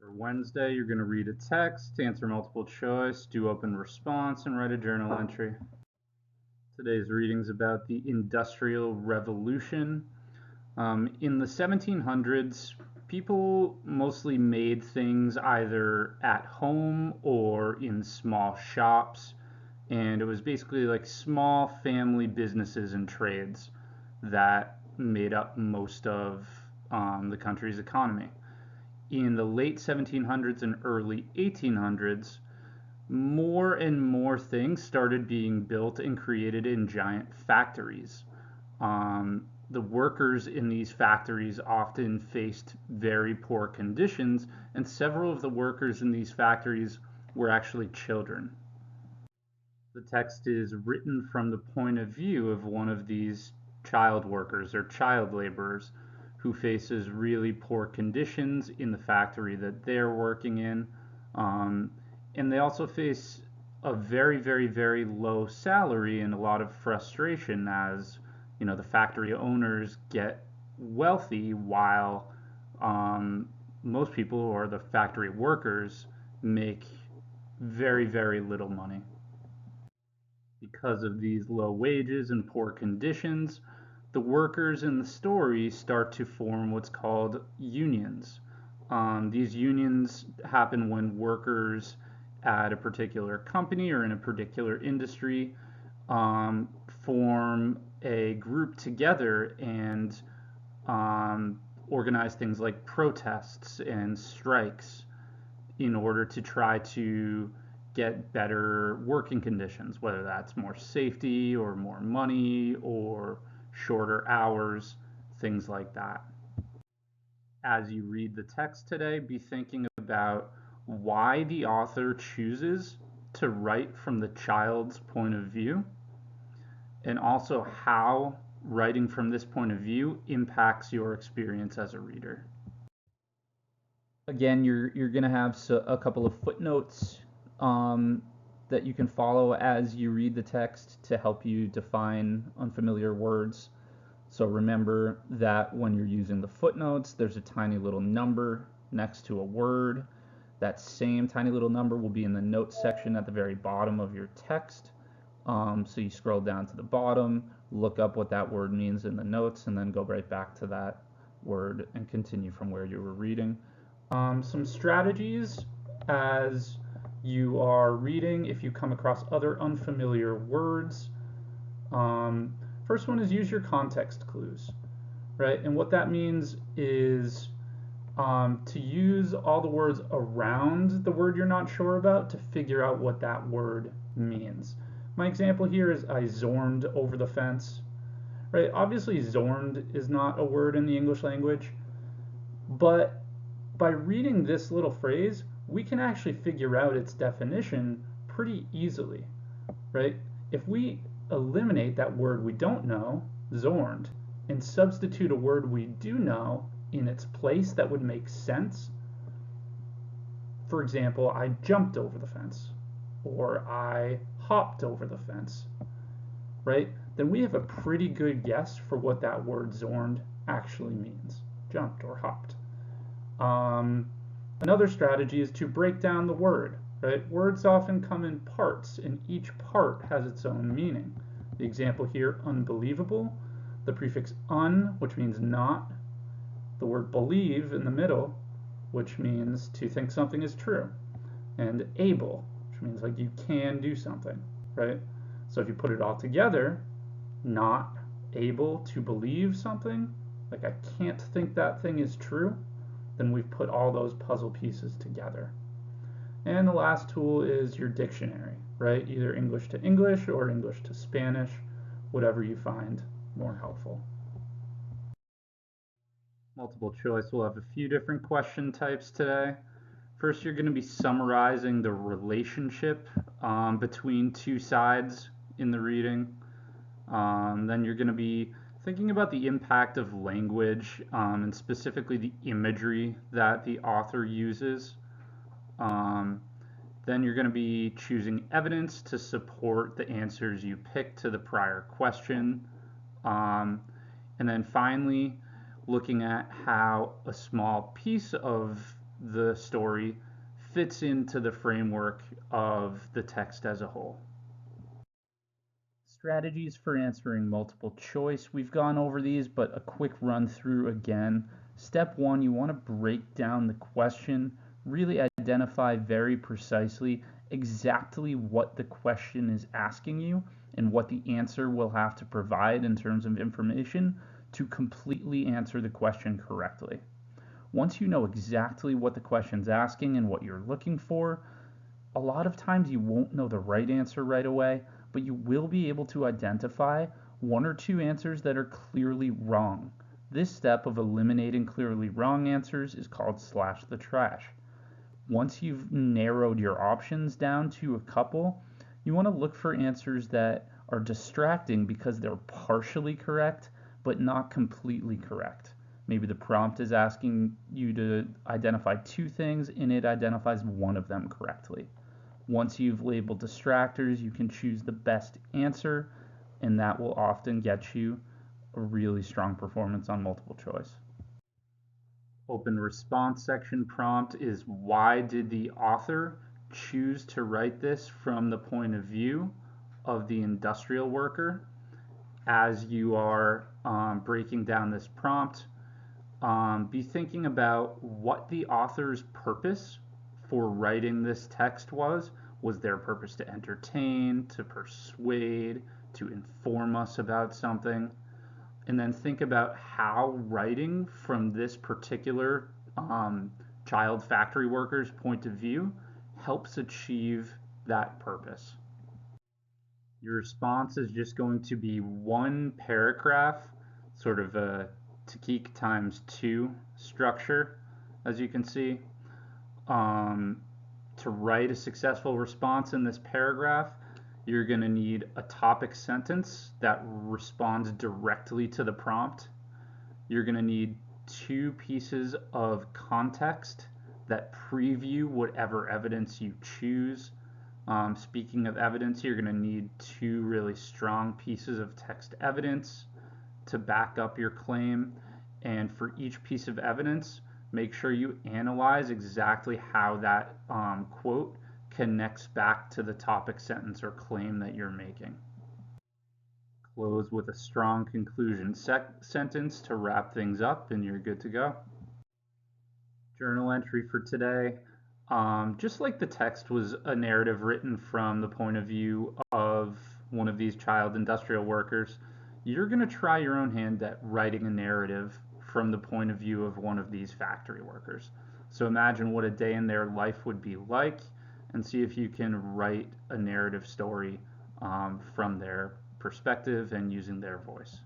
For Wednesday, you're going to read a text, answer multiple choice, do open response, and write a journal entry. Today's reading is about the Industrial Revolution. In the 1700s, people mostly made things either at home or in small shops, and it was basically like small family businesses and trades that made up most of the country's economy. In the late 1700s and early 1800s, more and more things started being built and created in giant factories. The workers in these factories often faced very poor conditions, and several of the workers in these factories were actually children. The text is written from the point of view of one of these child workers or child laborers who faces really poor conditions in the factory that they're working in. And they also face a very, very, very low salary and a lot of frustration as, the factory owners get wealthy while most people or the factory workers make very, very little money. Because of these low wages and poor conditions, the workers in the story start to form what's called unions. These unions happen when workers at a particular company or in a particular industry form a group together and organize things like protests and strikes in order to try to get better working conditions, whether that's more safety or more money or shorter hours, things like that. As you read the text today, be thinking about why the author chooses to write from the child's point of view, and also how writing from this point of view impacts your experience as a reader. Again, you're going to have a couple of footnotes that you can follow as you read the text to help you define unfamiliar words. So remember that when you're using the footnotes, there's a tiny little number next to a word. That same tiny little number will be in the notes section at the very bottom of your text. So you scroll down to the bottom, look up what that word means in the notes, and then go right back to that word and continue from where you were reading. Some strategies as you are reading if you come across other unfamiliar words. First one is use your context clues, right? And what that means is to use all the words around the word you're not sure about to figure out what that word means. My example here is I zorned over the fence, right? Obviously zorned is not a word in the English language, but by reading this little phrase, we can actually figure out its definition pretty easily, right? If we eliminate that word we don't know, zorned, and substitute a word we do know in its place that would make sense. For example, I jumped over the fence, or I hopped over the fence, right? Then we have a pretty good guess for what that word zorned actually means, jumped or hopped. Another strategy is to break down the word, right? Words often come in parts, and each part has its own meaning. The example here, unbelievable, the prefix un, which means not, the word believe in the middle, which means to think something is true, and able, which means like you can do something, right? So if you put it all together, not able to believe something, like I can't think that thing is true, then we've put all those puzzle pieces together. And the last tool is your dictionary, right? Either English to English or English to Spanish, whatever you find more helpful. Multiple choice, we'll have a few different question types today. First, you're going to be summarizing the relationship between two sides in the reading. Then you're going to be thinking about the impact of language and specifically the imagery that the author uses. Then you're going to be choosing evidence to support the answers you picked to the prior question. And then finally, looking at how a small piece of the story fits into the framework of the text as a whole. Strategies for answering multiple choice. We've gone over these, but a quick run through again. Step one, you want to break down the question, really identify very precisely exactly what the question is asking you and what the answer will have to provide in terms of information to completely answer the question correctly. Once you know exactly what the question's asking and what you're looking for, a lot of times you won't know the right answer right away, but you will be able to identify one or two answers that are clearly wrong. This step of eliminating clearly wrong answers is called slash the trash. Once you've narrowed your options down to a couple, you want to look for answers that are distracting because they're partially correct, but not completely correct. Maybe the prompt is asking you to identify two things and it identifies one of them correctly. Once you've labeled distractors, you can choose the best answer, and that will often get you a really strong performance on multiple choice. Open response section prompt is, why did the author choose to write this from the point of view of the industrial worker? As you are breaking down this prompt, be thinking about what the author's purpose for writing this text was. Was their purpose to entertain, to persuade, to inform us about something? And then think about how writing from this particular child factory worker's point of view helps achieve that purpose. Your response is just going to be one paragraph, sort of a Takik times 2 structure, as you can see. To write a successful response in this paragraph, you're going to need a topic sentence that responds directly to the prompt. You're going to need 2 pieces of context that preview whatever evidence you choose. Speaking of evidence, you're going to need 2 really strong pieces of text evidence to back up your claim. And for each piece of evidence, make sure you analyze exactly how that quote connects back to the topic sentence or claim that you're making. Close with a strong conclusion sentence to wrap things up, and you're good to go. Journal entry for today. Just like the text was a narrative written from the point of view of one of these child industrial workers, you're going to try your own hand at writing a narrative from the point of view of one of these factory workers. So imagine what a day in their life would be like and see if you can write a narrative story from their perspective and using their voice.